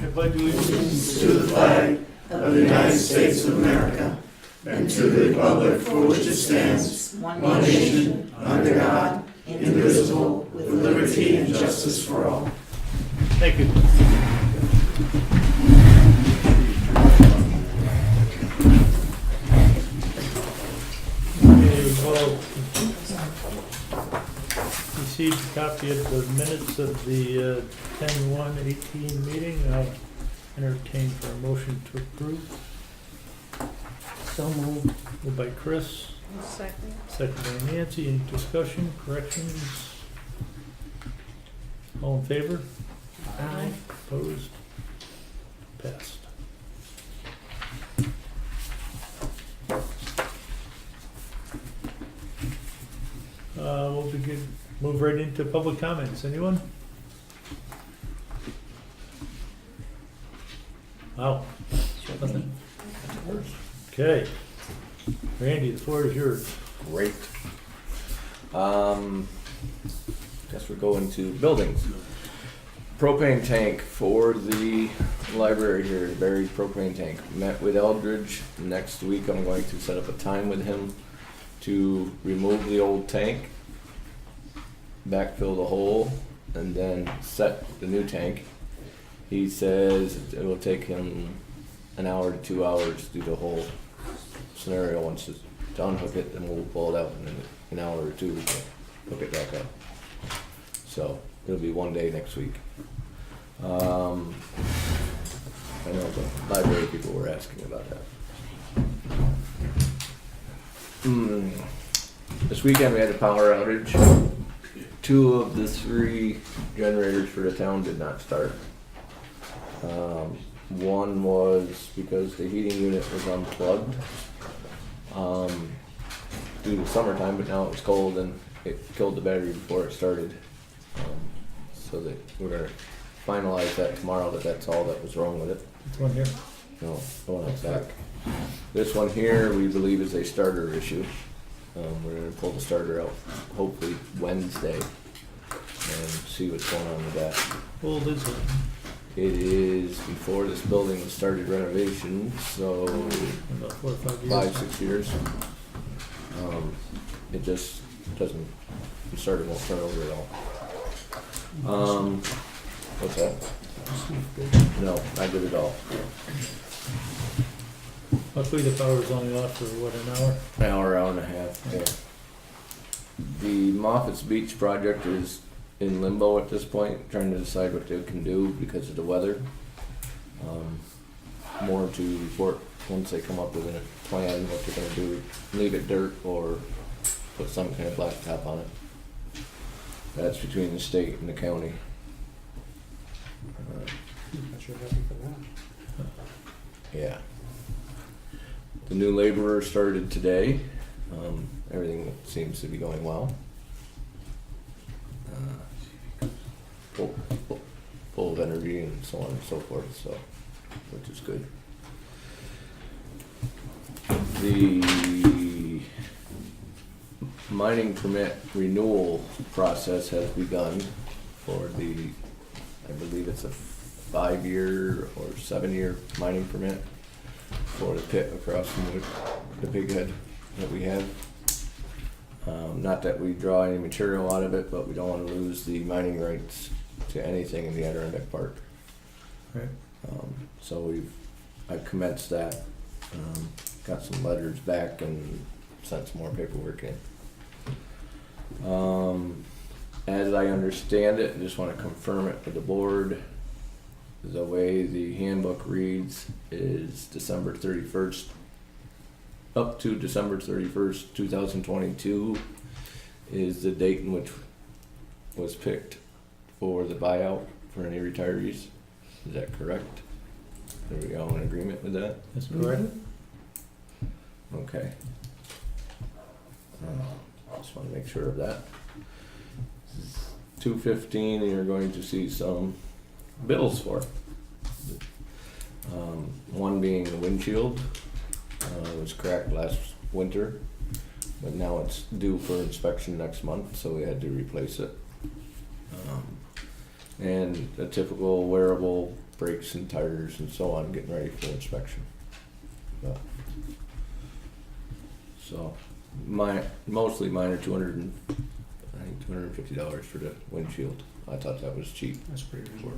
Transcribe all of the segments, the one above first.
I pledge allegiance To the flag of the United States of America and to the republic for which it stands, one nation, under God, indivisible, with liberty and justice for all. Thank you. Okay, well, received a copy of the minutes of the 10/1/18 meeting. I'll entertain for a motion to approve. So moved. Moved by Chris, Second. second by Nancy. Any discussion, corrections? All in favor? Aye. Opposed? Passed. We'll begin, move right into public comments. Anyone? Wow. Nothing? Okay. Randy, the floor is yours. Great. Guess we're going to buildings. Propane tank for the library here, buried propane tank. Met with Eldridge. Next week I'm going to set up a time with him to remove the old tank, backfill the hole, and then set the new tank. He says it will take him an hour to 2 hours to do the whole scenario. Once it's to unhook it, then we'll pull it out, and then an hour or two we can hook it back up. So it'll be one day next week. I know the library people were asking about that. This weekend we had a power outage. 2 of the 3 generators for the town did not start. One was because the heating unit was unplugged due to summertime, but now it was cold and it killed the battery before it started. So that we're gonna finalize that tomorrow, that's all that was wrong with it. This one here. No, the one up back. This one here, we believe is a starter issue. We're gonna pull the starter out hopefully Wednesday and see what's going on with that. How old is it? It is before this building started renovation, so About 4 or 5 years. 5-6 years. It just doesn't, the starter won't turn over at all. What's that? No, not good at all. Luckily the power was only off for what, an hour? Hour and a half, yeah. The Moffitt's Beach project is in limbo at this point, trying to decide what they can do because of the weather. More to report once they come up with a plan, what they're gonna do, leave it dirt or put some kind of blacktop on it. That's between the state and the county. Yeah. The new laborer started today. Everything seems to be going well. Full of energy and so on and so forth, so, which is good. The mining permit renewal process has begun for the, I believe it's a 5-year or 7-year mining permit for the pit across from the big head that we have. Not that we draw any material out of it, but we don't want to lose the mining rights to anything in the Adirondack Park. Right. So I've commenced that, got some letters back and sent some more paperwork in. As I understand it, I just want to confirm it with the board. The way the handbook reads is December 31st, up to December 31st, 2022 is the date in which was picked for the buyout for any retirees. Is that correct? Are we all in agreement with that? That's correct. Okay. Just want to make sure of that. 2/15, and you're going to see some bills for. One being the windshield. It was cracked last winter, but now it's due for inspection next month, so we had to replace it. And a typical wearable brakes and tires and so on, getting ready for inspection. But- So, mostly mine are $250 for the windshield. I thought that was cheap, That's pretty reasonable,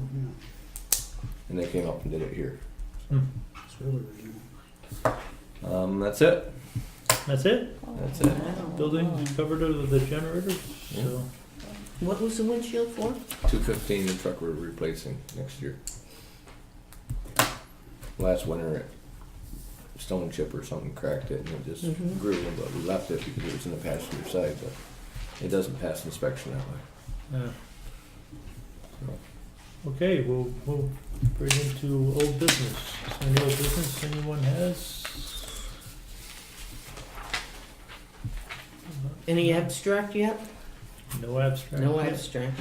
and they came up and did it here. It's really reasonable. That's it. That's it? That's it. Buildings covered with the generators, so. What was the windshield for? 215, the truck we're replacing next year. Last winter, a stone chip or something cracked it and it just Mhm. grew, but we left it because it was in the passenger side, but it doesn't pass inspection that way. Yeah. Okay, we'll move right into old business. Any old business anyone has? Any abstract yet? No abstract? No yet? abstract.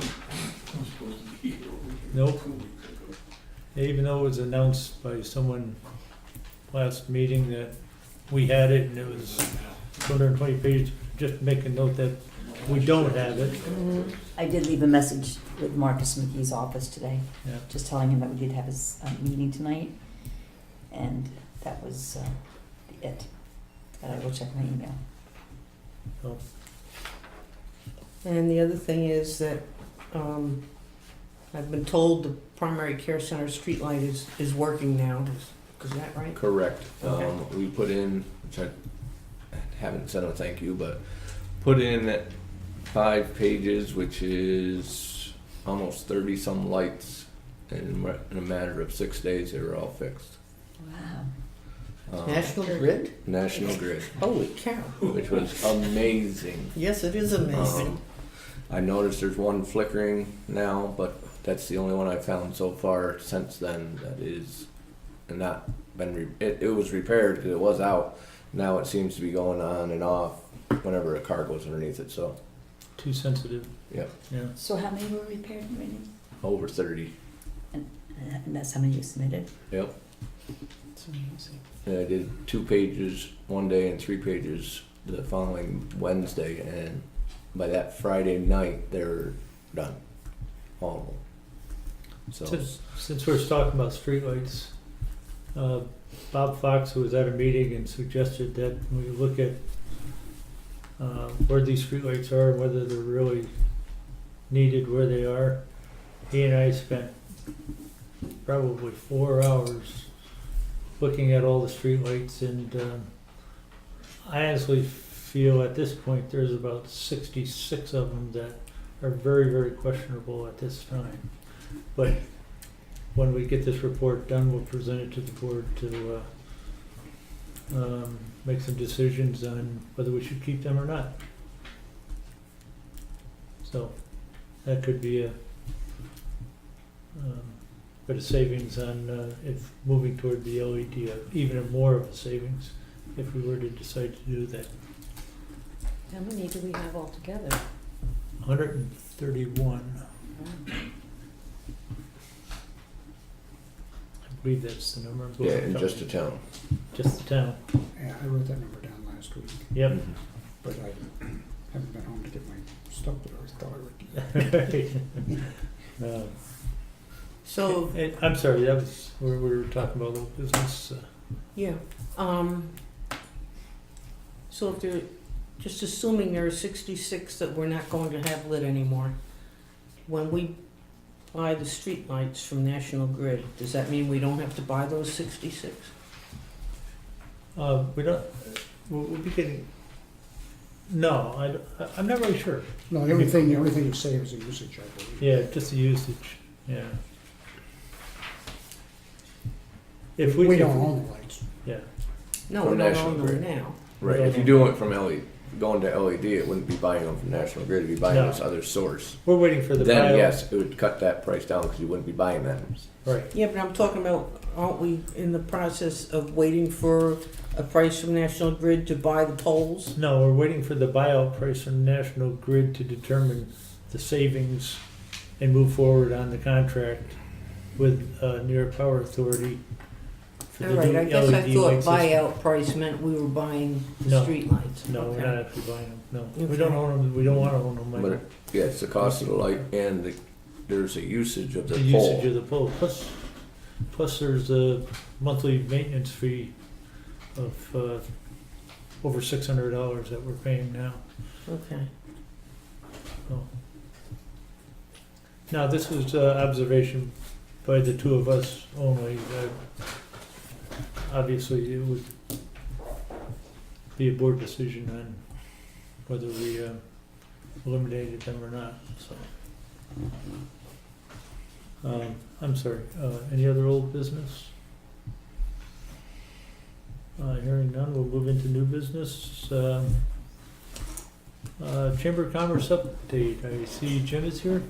Nope. Even though it was announced by someone last meeting that we had it and it was 220 pages, just make a note that we don't have it. I did leave a message with Marcus McGee's office today, Yeah. just telling him that we did have his meeting tonight, and that was it. But I will check my email. So, And the other thing is that, I've been told the primary care center streetlight is working now. Is that right? Correct. Okay. We put in, which I haven't said a thank you, but put in 5 pages, which is almost 30 some lights. And in a matter of 6 days, they were all fixed. Wow. National Grid? National Grid, Holy cow. which was amazing. Yes, it is amazing. I noticed there's one flickering now, but that's the only one I found so far since then that is not been, it was repaired because it was out. Now it seems to be going on and off whenever a car goes underneath it, so, too sensitive. Yep. Yeah. So how many were repaired, Randy? over 30. And that's how many you submitted? Yep. That's amazing. And I did 2 pages one day and 3 pages the following Wednesday, and by that Friday night, they're done. All of them. So, Since we're talking about streetlights, Bob Fox was at a meeting and suggested that we look at where these streetlights are and whether they're really needed where they are. He and I spent probably 4 hours looking at all the streetlights, and I honestly feel at this point there's about 66 of them that are very, very questionable at this time. But when we get this report done, we'll present it to the board to make some decisions on whether we should keep them or not. So that could be a bit of savings on if moving toward the LED, even more of a savings if we were to decide to do that. How many do we have altogether? 131. I believe that's the number. yeah, in just a town. Just the town. Yeah, I wrote that number down last week, Yep. but I haven't been home to get my stuff that I thought I would get. So, I'm sorry, that was where we were talking about local business. yeah, so if there, just assuming there are 66 that we're not going to have lit anymore, when we buy the streetlights from National Grid, does that mean we don't have to buy those 66? We don't, we'll be getting, no, I'm not really sure. No, the only thing you save is the usage, I believe. Yeah, just the usage, yeah. If we. We if don't own the lights. Yeah, No, From we don't National own them Grid. now. Right, if you do it from LED, going to LED, it wouldn't be buying them from National Grid, it'd be buying No. this other source. we're waiting for the bio. Then, yes, it would cut that price down because you wouldn't be buying them. Right, Yeah, but I'm talking about, aren't we in the process of waiting for a price from National Grid to buy the poles? no, we're waiting for the buyout price from National Grid to determine the savings and move forward on the contract with New York Power Authority for All the right, new I guess I LED thought light system. buyout price meant we were buying the No. streetlights. No, we're Okay. not actually buying them, no. We Okay. don't own them, we don't wanna own them, But, Michael. yeah, it's the cost of the light and there's a usage of the The pole. usage of the pole, plus Plus there's a monthly maintenance fee of over $600 that we're paying now. Okay. Now, this was observation by the two of us only. Obviously, it would be a board decision on whether we eliminated them or not, so. I'm sorry, any other old business? Hearing none, we'll move into new business. Chamber of Commerce update. I see Jim is here.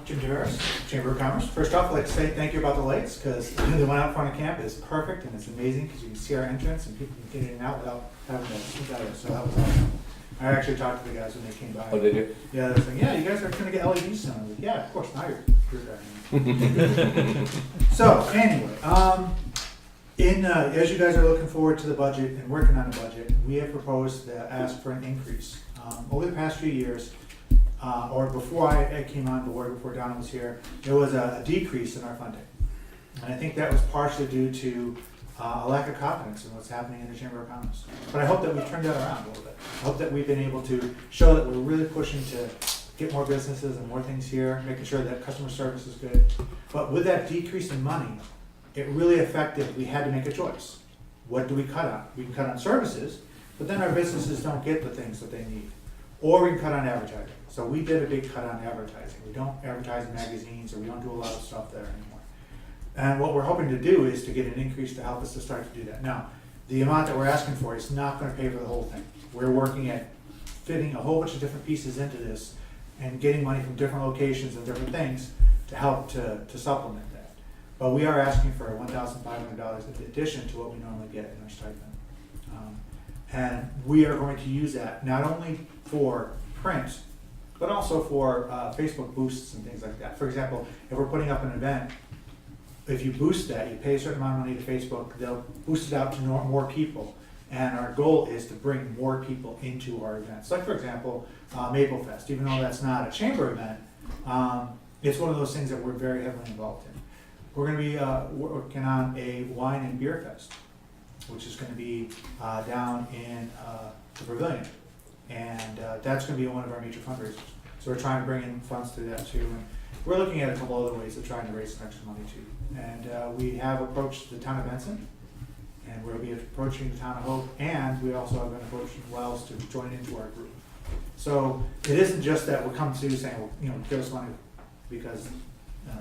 Jim Tavares, Chamber of Commerce. First off, I'd like to say thank you about the lights, because the one out front of camp is perfect and it's amazing because you can see our entrance and people can get in and out without having to sit out there, so that was awesome. I actually talked to the guys when they came by. Oh, did you? Yeah, they were saying, yeah, you guys are gonna get LEDs soon. I was like, yeah, of course, now you're So, anyway, as you guys are looking forward to the budget and working on the budget, we have proposed to ask for an increase. Over the past few years, or before I came on board, before Donna was here, there was a decrease in our funding. And I think that was partially due to a lack of confidence in what's happening in the Chamber of Commerce. But I hope that we've turned that around a little bit. I hope that we've been able to show that we're really pushing to get more businesses and more things here, making sure that customer service is good. But with that decrease in money, it really affected, we had to make a choice. What do we cut on? We can cut on services, but then our businesses don't get the things that they need. Or we can cut on advertising. So we did a big cut on advertising. We don't advertise in magazines, or we don't do a lot of stuff there anymore. And what we're hoping to do is to get an increase to help us to start to do that. Now, the amount that we're asking for is not gonna pay for the whole thing. We're working at fitting a whole bunch of different pieces into this and getting money from different locations and different things to help to supplement that. But we are asking for $1,500 in addition to what we normally get in our stipend. And we are going to use that not only for print, but also for Facebook boosts and things like that. For example, if we're putting up an event, if you boost that, you pay a certain amount of money to Facebook, they'll boost it out to more people. And our goal is to bring more people into our events. Like, for example, Maple Fest, even though that's not a chamber event, it's one of those things that we're very heavily involved in. We're gonna be working on a wine and beer fest, which is gonna be down in the Pavilion. And that's gonna be one of our major fundraisers. So we're trying to bring in funds to that too. And we're looking at a couple other ways of trying to raise some extra money too. And we have approached the town of Benson, and we'll be approaching the town of Hope, and we also have been approaching Wells to join into our group. So it isn't just that we'll come to you saying, well, give us money because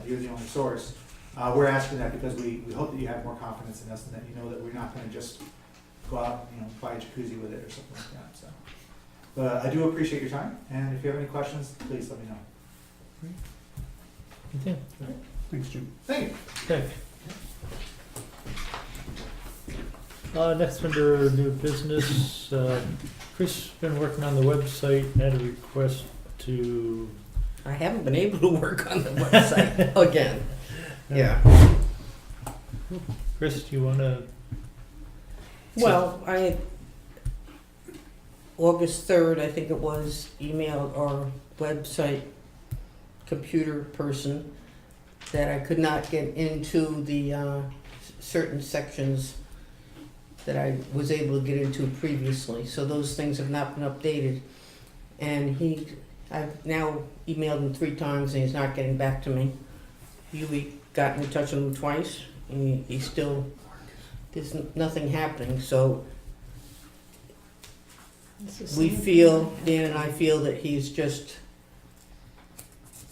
you're the only source. We're asking that because we hope that you have more confidence in us and that you know that we're not gonna just go out and buy a jacuzzi with it or something like that, so. But I do appreciate your time, and if you have any questions, please let me know. Okay. Thanks, Jim. Thank you. Okay. Next under new business, Chris has been working on the website, had a request to. I haven't been able to work on the website again. Yeah. Chris, do you wanna? Well, August 3rd, I think it was, emailed our website computer person that I could not get into the certain sections that I was able to get into previously. So those things have not been updated. And I've now emailed him 3 times and he's not getting back to me. We got in touch with him twice and he still, there's nothing happening. So we feel, Dan and I feel that he's just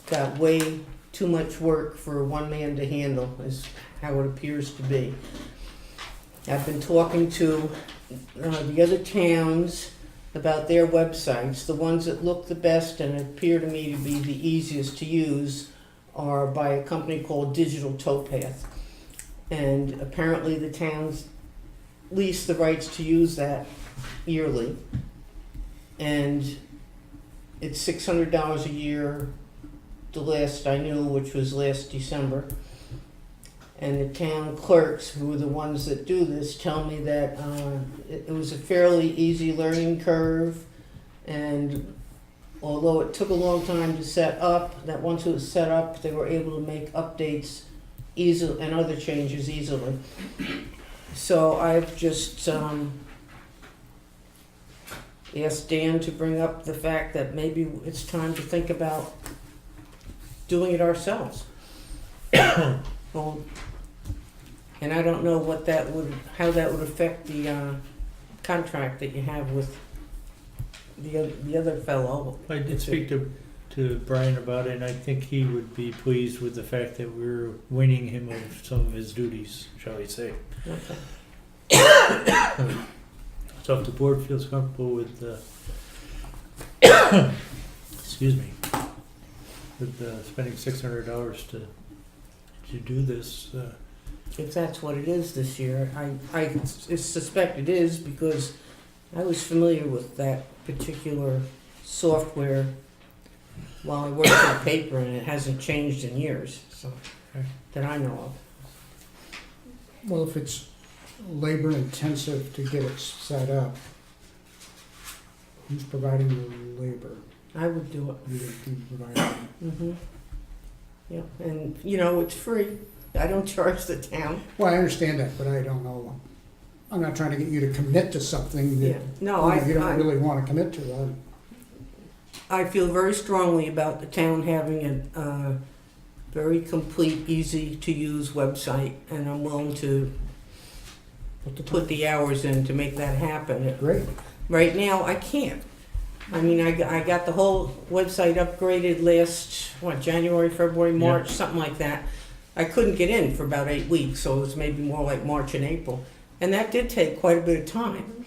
got way too much work for one man to handle, is how it appears to be. I've been talking to the other towns about their websites. The ones that look the best and appear to me to be the easiest to use are by a company called Digital Towpath. And apparently the towns lease the rights to use that yearly. And it's $600 a year, the last I knew, which was last December. And the town clerks, who are the ones that do this, tell me that it was a fairly easy learning curve, and although it took a long time to set up, that once it was set up, they were able to make updates easily and other changes easily. So I've just asked Dan to bring up the fact that maybe it's time to think about doing it ourselves. Well, and I don't know what that would, how that would affect the contract that you have with the other fellow. I did speak to Brian about it, and I think he would be pleased with the fact that we're winning him of some of his duties, shall we say. Okay. So if the board feels comfortable with, excuse me, with spending $600 to do this, If that's what it is this year, I suspect it is because I was familiar with that particular software while I worked on paper, and it hasn't changed in years, so, that I know of. Well, if it's labor intensive to get it set up, who's providing the labor? I would do it. You would be providing it. Mm-hmm. Yeah, and, you know, it's free. I don't charge the town. Well, I understand that, but I don't know. I'm not trying to get you to commit to something that Yeah, no, you don't I really want to commit to. I feel very strongly about the town having a very complete, easy-to-use website, and I'm willing to put the hours in to make that happen. Great. Right now, I can't. I mean, I got the whole website upgraded last, January, February, March, something like that. I couldn't get in for about 8 weeks, so it was maybe more like March and April. And that did take quite a bit of time.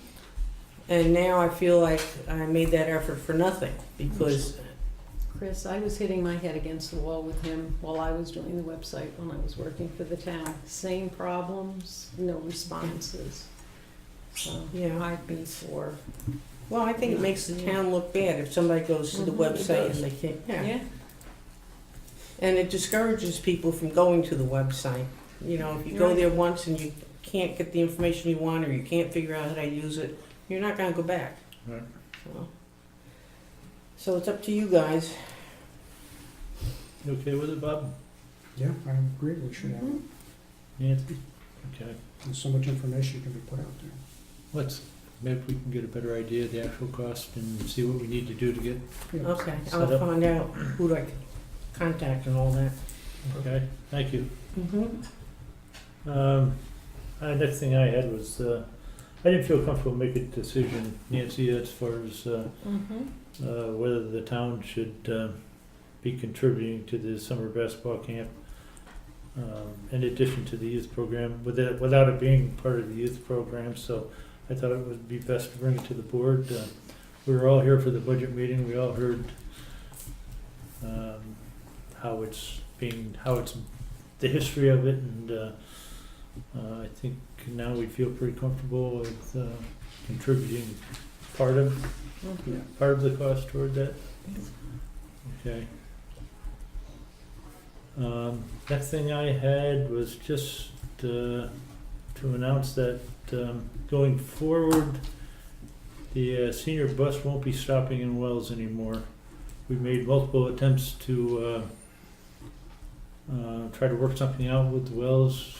And now I feel like I made that effort for nothing because, Chris, I was hitting my head against the wall with him while I was doing the website when I was working for the town. Same problems, no responses. So, Yeah. I'd be for, well, I think it makes the town look bad if somebody goes to the Mhm, it website does. and they can't, yeah. yeah, And it discourages people from going to the website. You know, if you go Right. there once and you can't get the information you want or you can't figure out how to use it, you're not gonna go back. Right. So it's up to you guys. you okay with it, Bob? Yeah, I agree. We should have. Nancy? Okay. There's so much information can be put out there. Maybe we can get a better idea of the actual cost and see what we need to do to get, Yeah. Okay, Set I'll up. find out who I can contact and all that. okay? Thank you. Mm-hmm. Next thing I had was, I didn't feel comfortable making a decision, Nancy, as far as whether the town should be contributing to the summer basketball camp in addition to the youth program, without it being part of the youth program. So I thought it would be best to bring it to the board. We were all here for the budget meeting. We all heard how it's the history of it, and I think now we feel pretty comfortable with contributing part of the cost toward that. Okay. Next thing I had was just to announce that going forward, the senior bus won't be stopping in Wells anymore. We made multiple attempts to try to work something out with Wells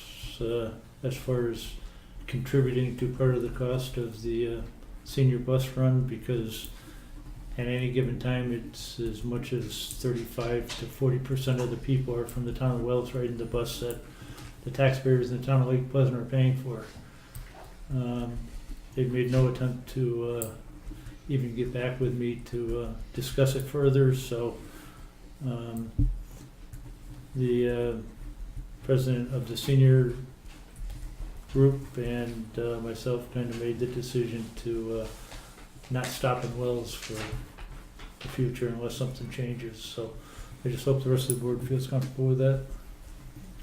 as far as contributing to part of the cost of the senior bus run, because at any given time it's as much as 35 to 40% of the people are from the town of Wells riding the bus that the taxpayers in the town of Lake Pleasant are paying for. They've made no attempt to even get back with me to discuss it further, so the president of the senior group and myself kind of made the decision to not stop in Wells for the future unless something changes. So I just hope the rest of the board feels comfortable with that.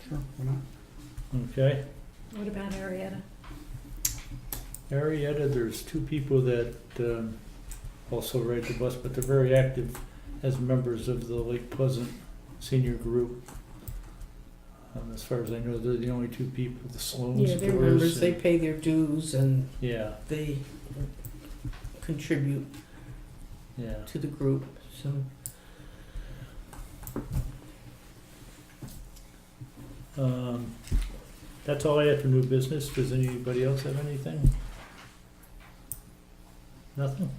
Sure, why not? Okay. what about Arietta? Arietta, there's two people that also ride the bus, but they're very active as members of the Lake Pleasant senior group. As far as I know, they're the only two people, the Sloans. Yeah, they're Doris, members, they and- pay their dues and Yeah, they contribute yeah. to the group, so. That's all I have for new business. Does anybody else have anything? Nothing?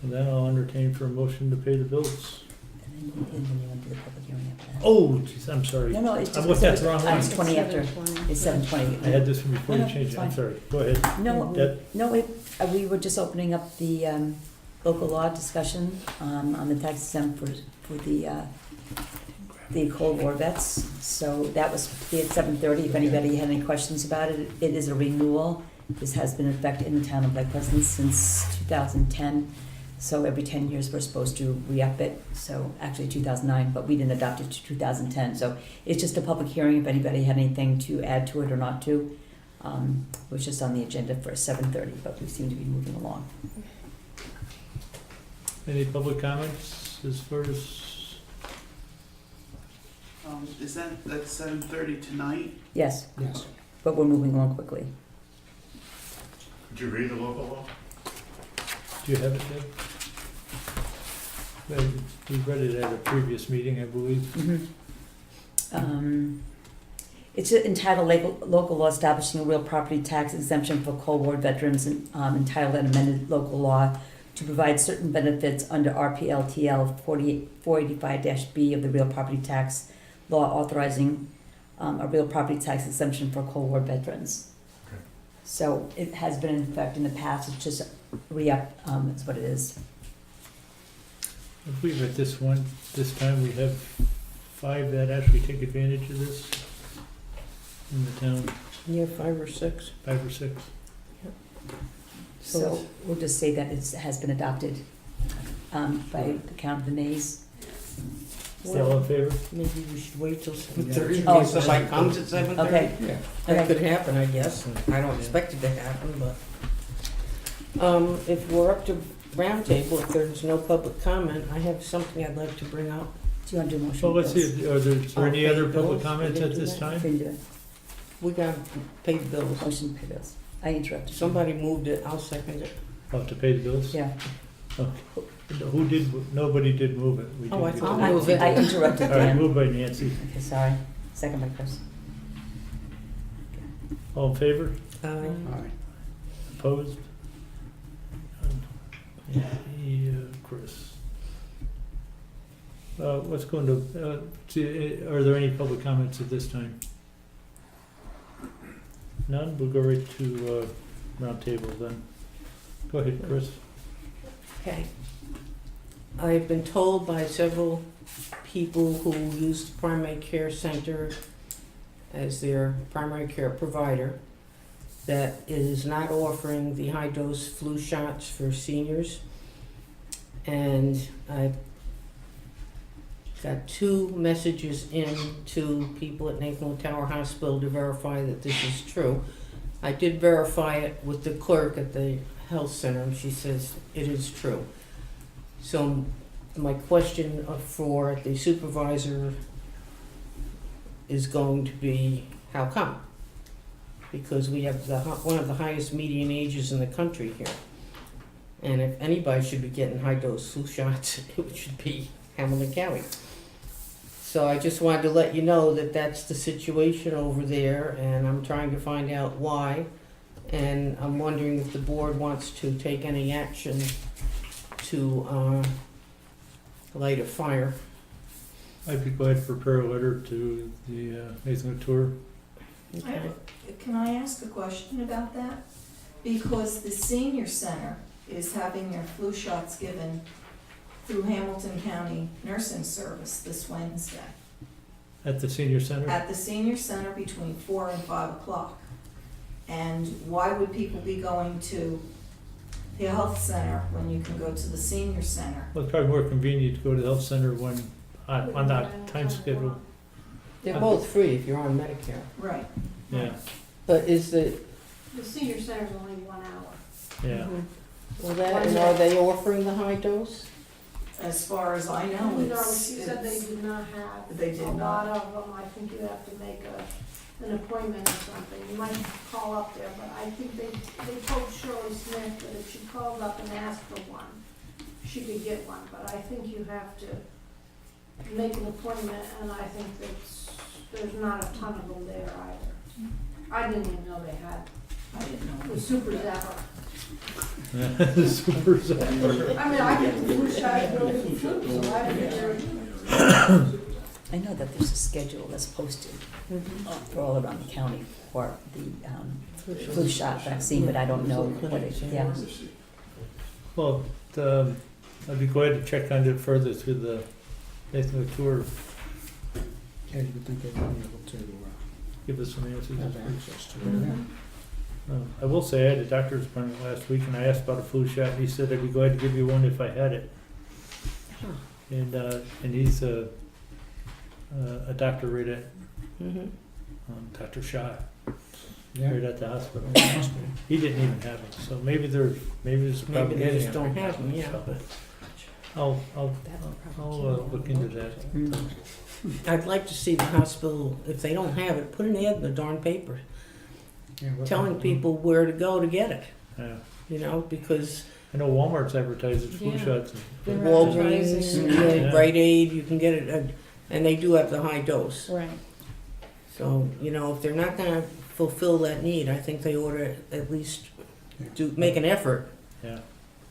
And then I'll entertain for a motion to pay the bills. And then you want to do the public hearing after that. Oh, jeez, I'm sorry. No, it's I just. looked at the wrong one. It's 20 after, 7:20. it's 7:20. I had this one before you No, changed it's it. I'm fine. sorry. Go ahead. No, Deb? no, we were just opening up the local law discussion on the tax exempt for the Cold War vets. So that was at 7:30. If anybody had any questions about it, it is a renewal. This has been in effect in the town of Lake Pleasant since 2010. So every 10 years, we're supposed to re-up it. So actually 2009, but we didn't adopt it to 2010. So it's just a public hearing if anybody had anything to add to it or not to. It was just on the agenda for 7:30, but we seem to be moving along. Any public comments as far as, Is that at 7:30 tonight? Yes, Yes. but we're moving along quickly. Did you read the local law? do you have it, Deb? Well, we read it at a previous meeting, I believe. It's entitled Local Law Establishing a Real Property Tax Exemption for Cold War Veterans, entitled an amended local law to provide certain benefits under RPLTL 485-B of the Real Property Tax Law, authorizing a real property tax exemption for Cold War veterans. Okay. So it has been in effect in the past, it's just re-up, is what it is. I believe at this time, we have 5 that actually take advantage of this in the town, Yeah, 5 or 6. 5 or 6. So we'll just say that it has been adopted by the count of the nays. Still in favor? Maybe we should wait till 7:30 in Oh. case somebody comes at 7:30. Okay, Yeah. That okay. could happen, I guess, and I don't expect it to happen, but, if we're up to roundtable, if there's no public comment, I have something I'd like to bring up. Do you want to do a motion? Well, let's see, is there any Oh, other pay public bills? comments We at didn't this do that? time? Can you do it? We got paid bills. Motion to pay bills. I interrupted. you. Somebody moved it, I'll second it. Oh, to pay the bills? Yeah. Who did, nobody did move it. We Oh, I did. thought I move it. I interrupted All right, Dan. moved by Nancy. Okay, sorry. Second by Chris. All in favor? Aye. Aye. Opposed? Chris. Let's go into, are there any public comments at this time? None? We'll go right to roundtable then. Go ahead, Chris. Okay. I've been told by several people who use the primary care center as their primary care provider that it is not offering the high-dose flu shots for seniors. And I've got 2 messages in to people at Nathaniel Tower Hospital to verify that this is true. I did verify it with the clerk at the health center, and she says it is true. So my question for the supervisor is going to be, how come? Because we have one of the highest median ages in the country here. And if anybody should be getting high-dose flu shots, it should be Hamilton County. So I just wanted to let you know that that's the situation over there, and I'm trying to find out why. And I'm wondering if the board wants to take any action to light a fire. I'd be glad to prepare a letter to the Nathan Tour. Okay. Can I ask a question about that? Because the senior center is having their flu shots given through Hamilton County Nursing Service this Wednesday. At the senior center? At the senior center between 4 and 5 o'clock. And why would people be going to the health center when you can go to the senior center? Well, it's probably more convenient to go to the health center when, on that time schedule. They're both free if you're on Medicare. Right. Yeah, But is the, The senior center's only 1 hour. yeah. well, that, and are they offering the high dose? As far as I know, No, it's. she said they it's- did not have. They did A not. lot of them, I think you have to make an appointment or something. You might call up there, but I think they told Shirley Smith that if she called up and asked for one, she could get one, but I think you have to make an appointment, and I think there's not a ton of them there either. I didn't even know they had I didn't know. the Super Zapper. Super zapper. I mean, I get the flu shot, I go to the flu, so I figured. I know that there's a schedule that's posted for all around the county for the flu shot vaccine, but I don't know what it, yeah. Well, I'd be glad to check on it further through the Nathan McClure, Yeah, you would think they'd be able to give us some answers. have access to it, yeah. I will say, I had a doctor's appointment last week, and I asked about a flu shot, and he said I'd be glad to give you one if I had it. And he's a doctor right at, Dr. Shaw, Yeah. right at the hospital. He didn't even have it, so maybe there's a Maybe problem they getting just it. don't have them, yeah. I'll look into that. I'd like to see the hospital, if they don't have it, put an ad in the darn paper, Yeah, what- telling people where to go to get it, Yeah. you know, because I know Walmart's advertising flu Yeah. shots. They're Walgreens, advertising. Yeah. Rite Aid, you can get it, and they do have the high dose. Right. So, you know, if they're not gonna fulfill that need, I think they ought to at least make an effort Yeah.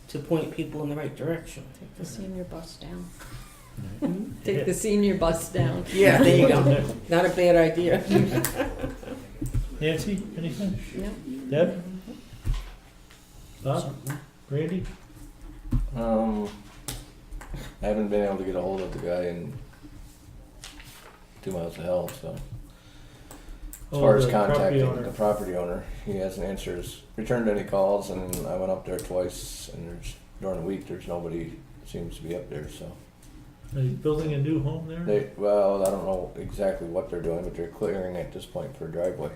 to point people in the right direction. Take the senior bus down. Mhm. Take the senior bus down. Yeah, there you go. Not a bad idea. Nancy, anything? No. Deb? Bob? Randy? I haven't been able to get a hold of the guy in 2 miles of hell, so. As far as the property contacting owner. the property owner, he hasn't returned any calls, and I went up there twice, and during the week, there's nobody seems to be up there, so. Are you building a new home there? Well, I don't know exactly what they're doing, but they're clearing at this point for a driveway.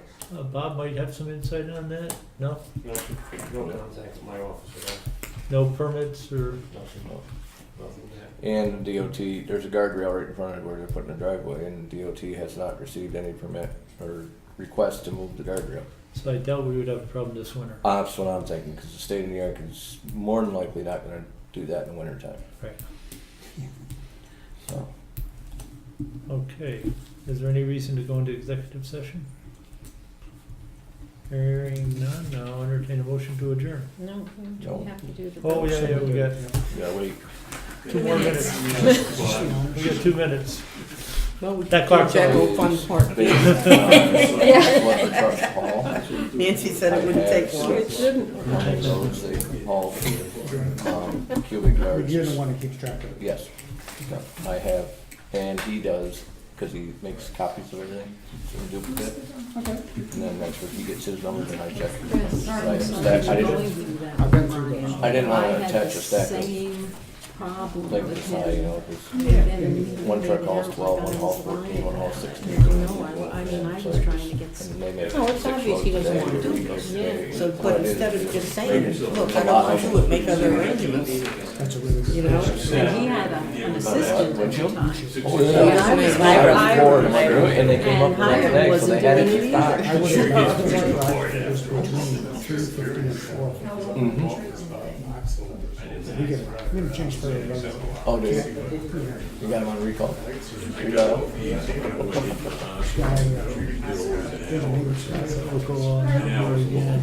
Bob might have some insight on that? No? No contact my office at all. No permits or? Nothing yet. And DOT, there's a guardrail right in front of where they're putting the driveway, and DOT has not received any permit or request to move the guardrail. So I doubt we would have a problem this winter. That's what I'm thinking, because the state of New York is more than likely not gonna do that in the wintertime. Right. So, Okay. Is there any reason to go into executive session? Hearing none, I'll entertain a motion to adjourn. No, No. we have to do the. Oh, yeah, we got yeah, wait. 2 more minutes. We got 2 minutes. Well, we That can clock's general on. fund part. What the truck haul. Nancy said it wouldn't take long. It shouldn't. Those, they haul, cubic yards. You're the one that keeps track of it. Yes, I have, and he does, because he makes copies of everything, so duplicate. Okay. And then that's where he gets his numbers and I check. Chris, Right, sorry, stack. I going didn't, through that I've been with through Ryan. those. I didn't want I to had attach the a stack of same problem like with this him. high, you know, 'cause And then one truck maybe hauls that 12, was one on hauls his 14, one line. hauls 16. No, I mean, I was trying to get some. And they make No, it's 6 obvious he loads a doesn't day, want to do he goes this. today. So, What but it is, instead of just saying, it's look, I don't want to do it, make other arrangements, That's a really good. you know? And he had an assistant at the time. Oh, And yeah. I was I was bored, I'm like, hired, and they came up and the next hired day, so wasn't they had doing it it in stock. either. I was, the other one was between 350 and 450. Mhm. We get a change for a regular. Oh, dude, you got him on recall. You got him? Guy, there's a neighbor, Local law number again.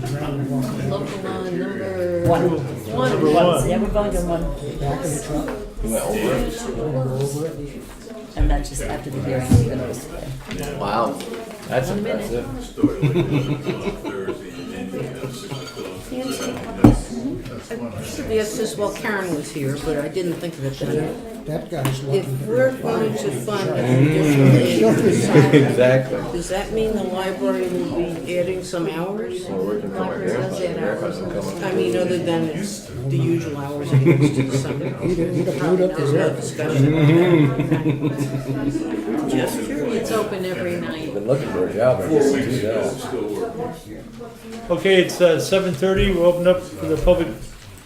Local law number. One. Number one. Yeah, we're going to one, back of the truck, You went over it? we're gonna go over it. and that's just after the hearing, we're gonna today. Wow, that's impressive. Yes, just while Karen was here, but I didn't think of it then. That guy's lucky. If we're going to fund additional aid, Exactly. does that mean the library will be adding some hours? We're working for my grandpa. Grandpa's been coming. I mean, other than the usual hours he goes to the summer. He'd have blew up There's his no head. discussion. Just curious. It's open every night. Been looking for a job, I guess, to do that. Okay, it's 7:30. We'll open up for the public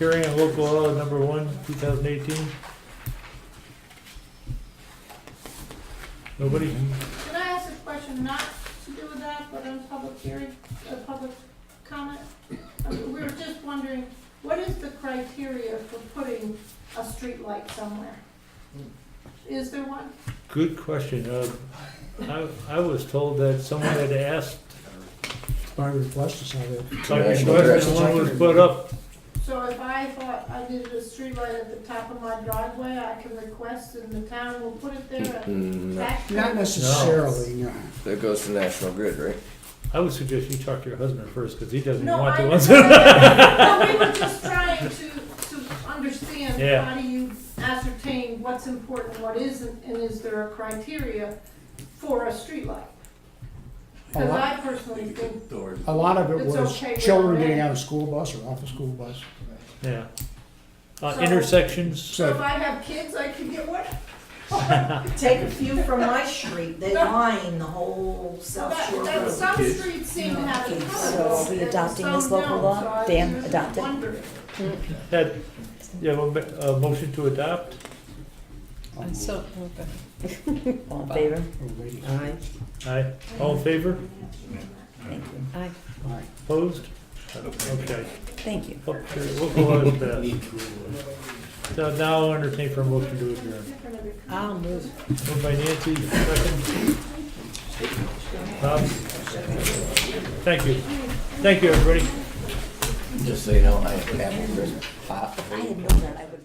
hearing on local law number 1, 2018. Nobody? Can I ask a question not to do with that, but on public hearing, public comment? We were just wondering, what is the criteria for putting a street light somewhere? Is there one? Good question. I was told that someone had asked, By request is how they. by National request, Grid. and one was put up. So if I thought I needed a street light at the top of my driveway, I can request and the town will put it there at Mm, tax Not rate? necessarily, no. that goes to National Grid, right? I would suggest you talk to your husband first, because he doesn't No, want I to. understand that. No, we were just trying to understand, Yeah. how do you ascertain what's important, what isn't, and is there a criteria for a street light? Because I personally think, A lot of it It's was okay with children red. getting out of school bus or off a school bus. Yeah. So- Intersections, so if So, I have kids, I can get one? Take a few from my street, they line the whole So South Shore that, Road. some streets seem to have a Okay, ton so of are we them, adopting and this some local don't, law? so I was Dan, just adopt it? wondering. that, you have a motion to adopt? And so, okay. all in favor? oh, ladies. Aye. Aye. All in favor? Thank you. Aye. All right. Opposed? Okay. Thank you. Okay, we'll go on with that. So now I'll entertain for a motion to adjourn. I'll move. Moved by Nancy, second. Bob? Thank you. Thank you, everybody. Just so you know, I have apple crisp pop. If I had known that, I would